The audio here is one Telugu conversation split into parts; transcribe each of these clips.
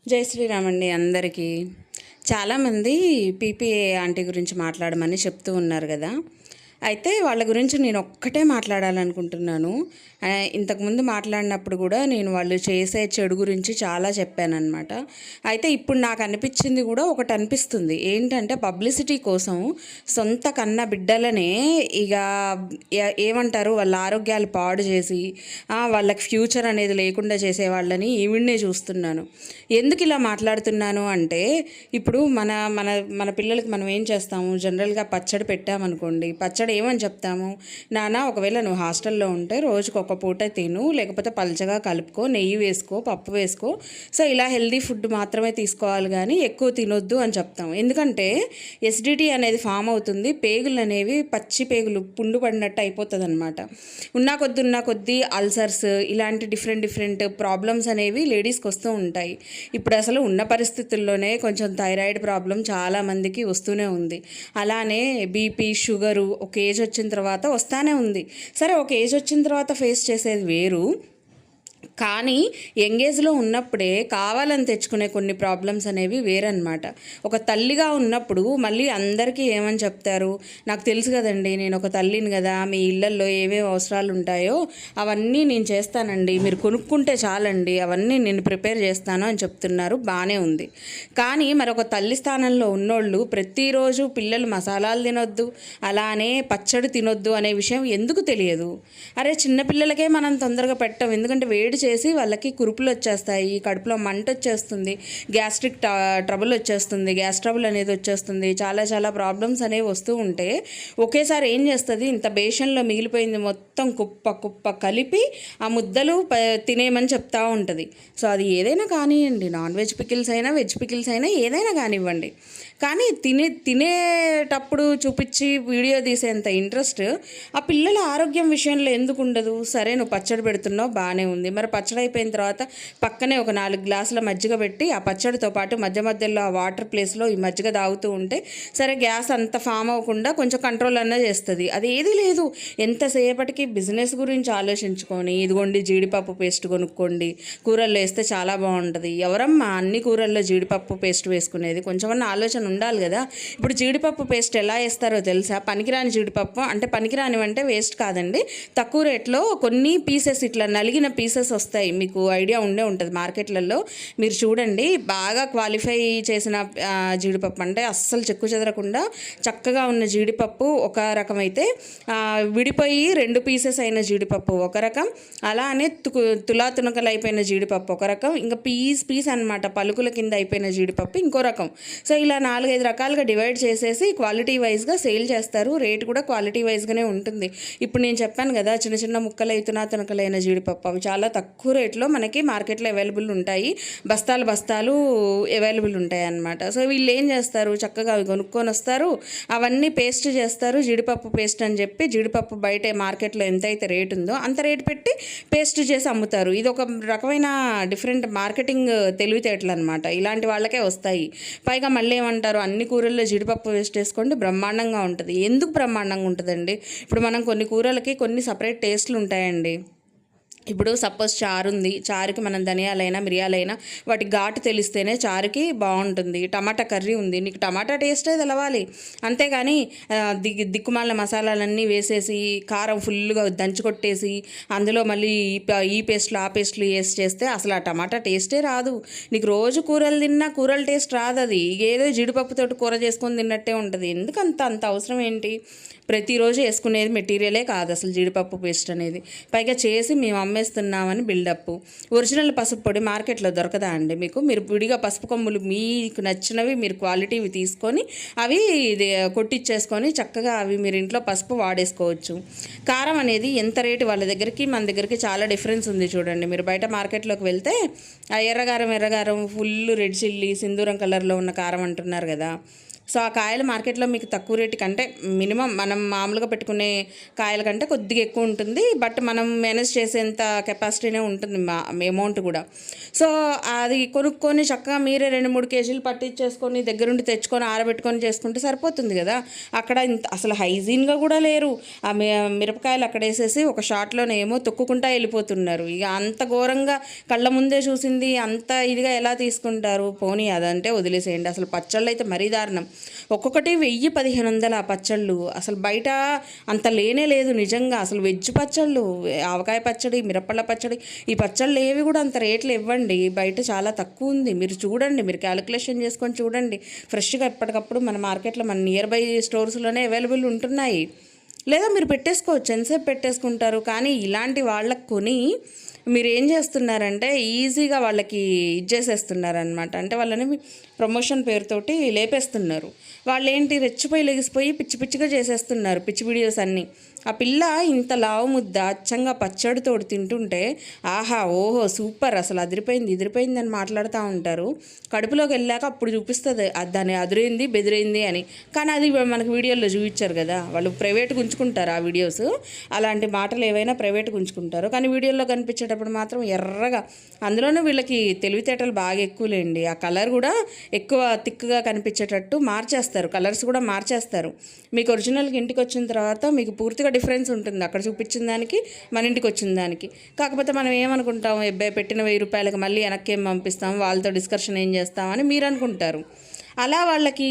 జై శ్రీరామ్ అండి అందరికీ. చాలామంది పీపీఏ ఆంటీ గురించి మాట్లాడమని చెప్తూ ఉన్నారు కదా. అయితే వాళ్ళ గురించి నేను ఒక్కటే మాట్లాడాలనుకుంటున్నాను. ఇంతకుముందు మాట్లాడినప్పుడు కూడా నేను వాళ్ళు చేసే చెడు గురించి చాలా చెప్పానన్నమాట. అయితే ఇప్పుడు నాకు అనిపించింది కూడా ఒకటి అనిపిస్తుంది. ఏంటంటే పబ్లిసిటీ కోసం సొంత కన్న బిడ్డలనే ఇక ఏమంటారు వాళ్ళ ఆరోగ్యాలు పాడు చేసి వాళ్ళకి ఫ్యూచర్ అనేది లేకుండా చేసే వాళ్ళని ఈవిడ్నే చూస్తున్నాను. ఎందుకు ఇలా మాట్లాడుతున్నాను అంటే ఇప్పుడు మన మన మన పిల్లలకి మనం ఏం చేస్తాము, జనరల్గా పచ్చడి పెట్టామనుకోండి, పచ్చడి ఏమని చెప్తాము, నాన్న ఒకవేళ నువ్వు హాస్టల్లో ఉంటే రోజుకు ఒక పూట తిను, లేకపోతే పలచగా కలుపుకో, నెయ్యి వేసుకో, పప్పు వేసుకో, సో ఇలా హెల్దీ ఫుడ్ మాత్రమే తీసుకోవాలి కానీ ఎక్కువ తినొద్దు అని చెప్తాము. ఎందుకంటే ఎసిడిటీ అనేది ఫామ్ అవుతుంది, పేగులు అనేవి పచ్చి పేగులు పుండు పడినట్టు అయిపోతుంది అనమాట. ఉన్న కొద్దీ అల్సర్స్ ఇలాంటి డిఫరెంట్ ప్రాబ్లమ్స్ అనేవి లేడీస్కి వస్తూ ఉంటాయి. ఇప్పుడు అసలు ఉన్న పరిస్థితుల్లోనే కొంచెం థైరాయిడ్ ప్రాబ్లం చాలామందికి వస్తూనే ఉంది. అలానే బీపీ, షుగరు ఒక ఏజ్ వచ్చిన తర్వాత వస్తూనే ఉంది. సరే, ఒక ఏజ్ వచ్చిన తర్వాత ఫేస్ చేసేది వేరు, కానీ యంగేజ్లో ఉన్నప్పుడే కావాలని తెచ్చుకునే కొన్ని ప్రాబ్లమ్స్ అనేవి వేరనమాట. ఒక తల్లిగా ఉన్నప్పుడు మళ్ళీ అందరికీ ఏమని చెప్తారు, నాకు తెలుసు కదండి, నేను ఒక తల్లిని కదా, మీ ఇళ్ళల్లో ఏవేవి అవసరాలు ఉంటాయో అవన్నీ నేను చేస్తానండి, మీరు కొనుక్కుంటే చాలండి, అవన్నీ నేను ప్రిపేర్ చేస్తాను అని చెప్తున్నారు. బాగానే ఉంది. కానీ మరి ఒక తల్లి స్థానంలో ఉన్నోళ్ళు ప్రతిరోజు పిల్లలు మసాలాలు తినొద్దు, అలానే పచ్చడి తినొద్దు అనే విషయం ఎందుకు తెలియదు? అరే, చిన్నపిల్లలకే మనం తొందరగా పెట్టం, ఎందుకంటే వేడి చేసి వాళ్ళకి కురుపులు వచ్చేస్తాయి, కడుపులో మంట వచ్చేస్తుంది, గ్యాస్ట్రిక్ ట్రబుల్ వచ్చేస్తుంది, గ్యాస్ ట్రబుల్ అనేది వచ్చేస్తుంది, చాలా ప్రాబ్లమ్స్ అనేవి వస్తూ ఉంటే ఒకేసారి ఏం చేస్తుంది, ఇంత బేషన్లో మిగిలిపోయింది మొత్తం కుప్ప కలిపి ఆ ముద్దలు తినేయమని చెప్తూ ఉంటుంది. సో అది ఏదైనా కానివ్వండి, నాన్ వెజ్ పికిల్స్ అయినా వెజ్ పికిల్స్ అయినా ఏదైనా కానివ్వండి, కానీ తినేటప్పుడు చూపించి వీడియో తీసేంత ఇంట్రెస్ట్ ఆ పిల్లల ఆరోగ్యం విషయంలో ఎందుకు ఉండదు? సరే, నువ్వు పచ్చడి పెడుతున్నావు, బాగానే ఉంది. మరి పచ్చడి అయిపోయిన తర్వాత పక్కనే ఒక 4 గ్లాసుల మజ్జిగ పెట్టి ఆ పచ్చడితో పాటు మధ్యలో ఆ వాటర్ ప్లేస్లో ఈ మజ్జిగ తాగుతూ ఉంటే సరే, గ్యాస్ అంత ఫామ్ అవ్వకుండా కొంచెం కంట్రోల్ అన్నా చేస్తుంది. అది ఏది లేదు. ఎంతసేపటికి బిజినెస్ గురించి ఆలోచించుకొని, ఇదిగోండి జీడిపప్పు పేస్ట్ కొనుక్కోండి, కూరల్లో వేస్తే చాలా బాగుంటుంది. ఎవరమ్మా అన్ని కూరల్లో జీడిపప్పు పేస్ట్ వేసుకునేది? కొంచెమన్నా ఆలోచన ఉండాలి కదా. ఇప్పుడు జీడిపప్పు పేస్ట్ ఎలా వేస్తారో తెలుసా? పనికిరాని జీడిపప్పు, అంటే పనికిరానివంటే వేస్ట్ కాదండి, తక్కువ రేట్లో కొన్ని పీసెస్, ఇట్లా నలిగిన పీసెస్ వస్తాయి, మీకు ఐడియా ఉంటుంది మార్కెట్లలో. మీరు చూడండి, బాగా క్వాలిఫై చేసిన జీడిపప్పు, అంటే అస్సలు చెక్కు చెదరకుండా చక్కగా ఉన్న జీడిపప్పు ఒక రకం అయితే, విడిపోయి 2 పీసెస్ అయిన జీడిపప్పు ఒక రకం, అలానే తునకలు అయిపోయిన జీడిపప్పు ఒక రకం, ఇంకా పీస్ అనమాట పలుకుల కింద అయిపోయిన జీడిపప్పు ఇంకో రకం. సో ఇలా 4-5 రకాలుగా డివైడ్ చేసేసి క్వాలిటీ వైజ్గా సేల్ చేస్తారు. రేట్ కూడా క్వాలిటీ వైజ్గానే ఉంటుంది. ఇప్పుడు నేను చెప్పాను కదా, చిన్న ముక్కలై తునకలైన జీడిపప్పు అవి చాలా తక్కువ రేట్లో మనకి మార్కెట్లో అవైలబుల్ ఉంటాయి. బస్తాలు అవైలబుల్ ఉంటాయి అన్నమాట. సో వీళ్ళు ఏం చేస్తారు, చక్కగా అవి కొనుక్కొని వస్తారు, అవన్నీ పేస్ట్ చేస్తారు, జీడిపప్పు పేస్ట్ అని చెప్పి. జీడిపప్పు బయట మార్కెట్లో ఎంతైతే రేట్ ఉందో అంత రేటు పెట్టి పేస్ట్ చేసి అమ్ముతారు. ఇది ఒక రకమైన డిఫరెంట్ మార్కెటింగ్ తెలివితేటలు అనమాట. ఇలాంటి వాళ్ళకే వస్తాయి. పైగా మళ్ళీ ఏమంటారు, అన్ని కూరల్లో జీడిపప్పు పేస్ట్ వేసుకోండి, బ్రహ్మాండంగా ఉంటుంది. ఎందుకు బ్రహ్మాండంగా ఉంటుందండి? ఇప్పుడు మనం కొన్ని కూరలకి కొన్ని సపరేట్ టేస్ట్లు ఉంటాయండి. ఇప్పుడు సపోజ్ చారు ఉంది, చారుకి మనం ధనియాలైనా మిరియాలైనా వాటి ఘాటు తెలిస్తేనే చారుకి బాగుంటుంది. టమాటా కర్రీ ఉంది, నీకు టమాటా టేస్టే తెలవాలి, అంతేగాని దిక్కుమాలిన మసాలాలన్నీ వేసేసి కారం ఫుల్గా దంచుకొట్టేసి అందులో మళ్ళీ ఈ పేస్ట్లు ఆ పేస్ట్లు వేసి చేస్తే అసలు ఆ టమాటా టేస్టే రాదు. నీకు రోజు కూరలు తిన్నా కూరల టేస్ట్ రాదు. అది ఏదో జీడిపప్పుతోటి కూర చేసుకొని తిన్నట్టే ఉంటుంది. ఎందుకంత అవసరం ఏంటి? ప్రతిరోజు వేసుకునేది మెటీరియలే కాదు అసలు జీడిపప్పు పేస్ట్ అనేది. పైగా చేసి మేము అమ్మేస్తున్నామని బిల్డప్. ఒరిజినల్ పసుపు పొడి మార్కెట్లో దొరకదా అండి మీకు? మీరు విడిగా పసుపు కొమ్ములు మీకు నచ్చినవి మీరు క్వాలిటీవి తీసుకొని అవి కొట్టించేసుకొని చక్కగా అవి మీరు ఇంట్లో పసుపు వాడేసుకోవచ్చు. కారం అనేది ఎంత రేటు వాళ్ళ దగ్గరికి మన దగ్గరికి చాలా డిఫరెన్స్ ఉంది చూడండి. మీరు బయట మార్కెట్లోకి వెళ్తే ఆ ఎర్రగారం ఫుల్ రెడ్ చిల్లీ సింధూరం కలర్లో ఉన్న కారం అంటున్నారు కదా. సో ఆ కాయలు మార్కెట్లో మీకు తక్కువ రేటు కంటే మినిమం మనం మామూలుగా పెట్టుకునే కాయల కంటే కొద్దిగా ఎక్కువ ఉంటుంది, బట్ మనం మేనేజ్ చేసేంత కెపాసిటీనే ఉంటుంది అమౌంట్ కూడా. సో అది కొనుక్కొని చక్కగా మీరే 2-3 కేజీలు పట్టించేసుకొని దగ్గరుండి తెచ్చుకొని ఆరబెట్టుకొని చేసుకుంటే సరిపోతుంది కదా. అక్కడ అసలు హైజీన్గా కూడా లేరు. ఆ మిరపకాయలు అక్కడ వేసేసి ఒక షాట్లోనేమో తొక్కుకుంటా వెళ్ళిపోతున్నారు. ఇక అంత ఘోరంగా కళ్ళ ముందే చూసింది అంత ఇదిగా ఎలా తీసుకుంటారు? పోనీ అదంటే వదిలేసేయండి. అసలు పచ్చళ్ళు అయితే మరీ దారుణం. ఒక్కొక్కటి 1000-1500 ఆ పచ్చళ్ళు. అసలు బయట అంత లేనే లేదు నిజంగా. అసలు వెజ్ పచ్చళ్ళు, ఆవకాయ పచ్చడి, మిరపళ్ళ పచ్చడి, ఈ పచ్చళ్ళు ఏవి కూడా అంత రేట్లు ఇవ్వండి. బయట చాలా తక్కువ ఉంది. మీరు చూడండి, మీరు క్యాలిక్యులేషన్ చేసుకొని చూడండి. ఫ్రెష్గా ఎప్పటికప్పుడు మన మార్కెట్లో మన నియర్ బై స్టోర్స్లోనే అవైలబుల్ ఉంటున్నాయి. లేదా మీరు పెట్టేసుకోవచ్చు, ఎంతసేపు పెట్టేసుకుంటారు. కానీ ఇలాంటి వాళ్ళకు కొని మీరు ఏం చేస్తున్నారంటే ఈజీగా వాళ్ళకి ఇచ్చేసేస్తున్నారనమాట. అంటే వాళ్ళని ప్రమోషన్ పేరుతోటి లేపేస్తున్నారు. వాళ్ళు ఏంటి రెచ్చిపోయి లెగిసిపోయి పిచ్చి పిచ్చిగా చేసేస్తున్నారు, పిచ్చి వీడియోస్ అన్నీ. ఆ పిల్ల ఇంత లావు ముద్ద అచ్చంగా పచ్చడితోటి తింటుంటే ఆహా ఓహో సూపర్ అసలు అదిరిపోయింది అని మాట్లాడుతూ ఉంటారు. కడుపులోకి వెళ్ళాక అప్పుడు చూపిస్తుంది దాన్ని అదిరైంది బెదిరైంది అని. కానీ అది మనకు వీడియోలో చూపించారు కదా. వాళ్ళు ప్రైవేట్గా ఉంచుకుంటారు ఆ వీడియోస్. అలాంటి మాటలు ఏవైనా ప్రైవేట్గా ఉంచుకుంటారు. కానీ వీడియోలో కనిపించేటప్పుడు మాత్రం ఎర్రగా, అందులోనూ వీళ్ళకి తెలివితేటలు బాగా ఎక్కువలేండి. ఆ కలర్ కూడా ఎక్కువ థిక్గా కనిపించేటట్టు మార్చేస్తారు, కలర్స్ కూడా మార్చేస్తారు. మీకు ఒరిజినల్కి ఇంటికి వచ్చిన తర్వాత మీకు పూర్తిగా డిఫరెన్స్ ఉంటుంది అక్కడ చూపించిన దానికి మన ఇంటికి వచ్చిన దానికి. కాకపోతే మనం ఏమనుకుంటాం, అబ్బాయి పెట్టిన 1000 రూపాయలకి మళ్ళీ వెనక్కి ఏం పంపిస్తాం, వాళ్ళతో డిస్కషన్ ఏం చేస్తామని మీరు అనుకుంటారు. అలా వాళ్ళకి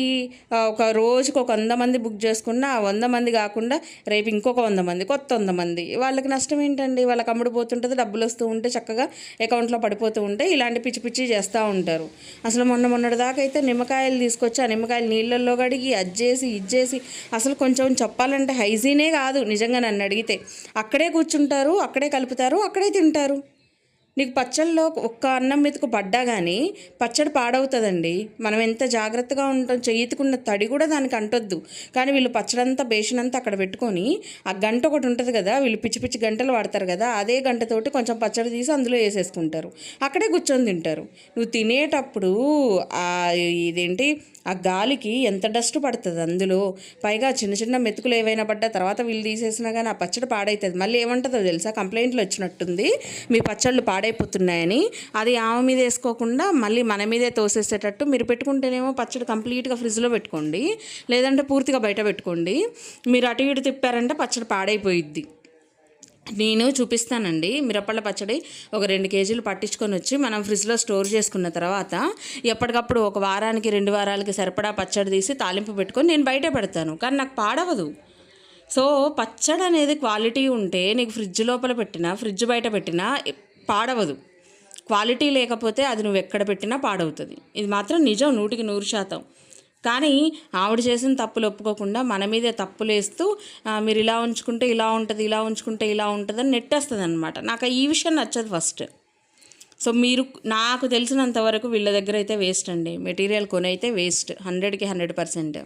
ఒక రోజుకు ఒక 100 మంది బుక్ చేసుకున్న ఆ 100 మంది కాకుండా రేపు ఇంకొక 100 మంది, కొత్త 100 మంది. వాళ్ళకి నష్టం ఏంటండి? వాళ్ళకి అమ్ముడు పోతుంటుంది, డబ్బులు వస్తూ ఉంటే చక్కగా అకౌంట్లో పడిపోతూ ఉంటే ఇలాంటి పిచ్చి పిచ్చి చేస్తూ ఉంటారు. అసలు మొన్నటి దాకా అయితే నిమ్మకాయలు తీసుకొచ్చి ఆ నిమ్మకాయలు నీళ్ళల్లో కడిగి అజ్జేసి ఇజ్జేసి అసలు కొంచెం చెప్పాలంటే హైజీనే కాదు నిజంగా నన్ను అడిగితే. అక్కడే కూర్చుంటారు, అక్కడే కలుపుతారు, అక్కడే తింటారు. నీకు పచ్చళ్ళలో ఒక్క అన్నం మెతుకు పడ్డా కానీ పచ్చడి పాడవుతుందండి. మనం ఎంత జాగ్రత్తగా ఉంటాం, చేతికున్న తడి కూడా దానికి అంటొద్దు. కానీ వీళ్ళు పచ్చడంతా బేషనంతా అక్కడ పెట్టుకొని ఆ గంట ఒకటి ఉంటుంది కదా, వీళ్ళు పిచ్చి పిచ్చి గంటలు వాడతారు కదా, అదే గంటతోటి కొంచెం పచ్చడి తీసి అందులో వేసేసుకుంటారు, అక్కడే కూర్చొని తింటారు. నువ్వు తినేటప్పుడు ఇదేంటి ఆ గాలికి ఎంత డస్ట్ పడుతుంది అందులో. పైగా చిన్న చిన్న మెతుకులు ఏవైనా పడ్డా తర్వాత వీళ్ళు తీసేసినా కానీ ఆ పచ్చడి పాడవుతుంది. మళ్ళీ ఏమంటుందో తెలుసా, కంప్లైంట్లు వచ్చినట్టుంది మీ పచ్చళ్ళు పాడైపోతున్నాయని. అది ఆమె మీద వేసుకోకుండా మళ్ళీ మన మీదే తోసేసేటట్టు మీరు పెట్టుకుంటేనేమో పచ్చడి కంప్లీట్గా ఫ్రిడ్జ్లో పెట్టుకోండి, లేదంటే పూర్తిగా బయట పెట్టుకోండి. మీరు అటు ఇటు తిప్పారంటే పచ్చడి పాడైపోయిద్ది. నేను చూపిస్తానండి. మిరపళ్ళ పచ్చడి ఒక 2 కేజీలు పట్టించుకొని వచ్చి మనం ఫ్రిడ్జ్లో స్టోర్ చేసుకున్న తర్వాత ఎప్పటికప్పుడు ఒక వారానికి 2 వారాలకి సరిపడా పచ్చడి తీసి తాలింపు పెట్టుకొని నేను బయట పెడతాను. కానీ నాకు పాడవదు. సో పచ్చడి అనేది క్వాలిటీ ఉంటే నీకు ఫ్రిడ్జ్ లోపల పెట్టినా ఫ్రిడ్జ్ బయట పెట్టినా పాడవదు. క్వాలిటీ లేకపోతే అది నువ్వు ఎక్కడ పెట్టినా పాడవుతుంది. ఇది మాత్రం నిజం 100%. కానీ ఆవిడ చేసిన తప్పులు ఒప్పుకోకుండా మన మీదే తప్పులు వేస్తూ మీరు ఇలా ఉంచుకుంటే ఇలా ఉంటుంది, ఇలా ఉంచుకుంటే ఇలా ఉంటుంది అని నెట్టేస్తుంది అనమాట. నాకు ఈ విషయం నచ్చదు ఫస్ట్. సో మీరు నాకు తెలిసినంతవరకు వీళ్ళ దగ్గర అయితే వేస్ట్ అండి, మెటీరియల్ కొని అయితే వేస్ట్ 100కి 100%.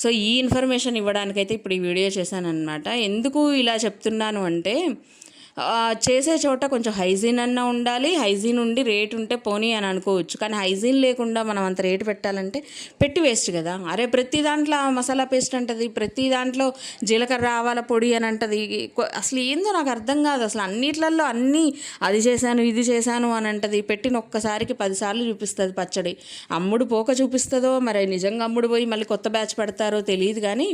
సో ఈ ఇన్ఫర్మేషన్ ఇవ్వడానికైతే ఇప్పుడు ఈ వీడియో చేశాను అనమాట. ఎందుకు ఇలా చెప్తున్నాను అంటే చేసే చోట కొంచెం హైజీన్ అన్నా ఉండాలి. హైజీన్ ఉండి రేట్ ఉంటే పోనీ అని అనుకోవచ్చు. కానీ హైజీన్ లేకుండా మనం అంత రేటు పెట్టాలంటే పెట్టి వేస్ట్ కదా. అరే ప్రతి దాంట్లో మసాలా పేస్ట్ అంటది, ప్రతి దాంట్లో జీలకర్ర ఆవాల పొడి అని అంటది. అసలు ఏందో నాకు అర్థం కాదు. అసలు అన్నిట్లలో అన్నీ అది చేశాను ఇది చేశాను అని అంటది. పెట్టిన ఒక్కసారికి 10 సార్లు చూపిస్తుంది పచ్చడి. అమ్ముడు పోక చూపిస్తుందో మరి నిజంగా అమ్ముడు పోయి మళ్ళీ కొత్త బ్యాచ్ పెడతారో తెలియదు. కానీ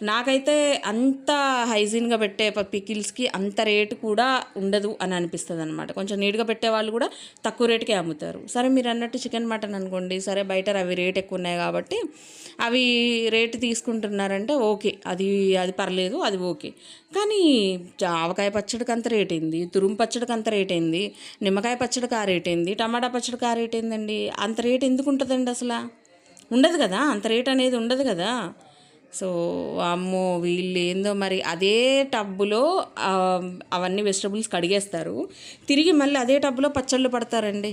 నాకైతే అంత హైజీన్గా పెట్టే పికిల్స్కి అంత రేటు కూడా ఉండదు అని అనిపిస్తుంది అనమాట. కొంచెం నీట్గా పెట్టే వాళ్ళు కూడా తక్కువ రేటుకే అమ్ముతారు. సరే మీరు అన్నట్టు చికెన్ మటన్ అనుకోండి, సరే బయట అవి రేట్ ఎక్కువ ఉన్నాయి కాబట్టి అవి రేటు తీసుకుంటున్నారంటే ఓకే, అది పర్లేదు, అది ఓకే. కానీ ఆవకాయ పచ్చడికి అంత రేట్ అయింది, తురుము పచ్చడికి అంత రేట్ అయింది, నిమ్మకాయ పచ్చడికి ఆ రేట్ అయింది, టమాటా పచ్చడికి ఆ రేట్ అయిందండి. అంత రేట్ ఎందుకు ఉంటుందండి? అసలు ఉండదు కదా, అంత రేట్ అనేది ఉండదు కదా. సో అమ్మో వీళ్ళు ఏందో మరి అదే టబ్బులో అవన్నీ వెజిటబుల్స్ కడిగేస్తారు, తిరిగి మళ్ళీ అదే టబ్బులో పచ్చళ్ళు పడతారండి.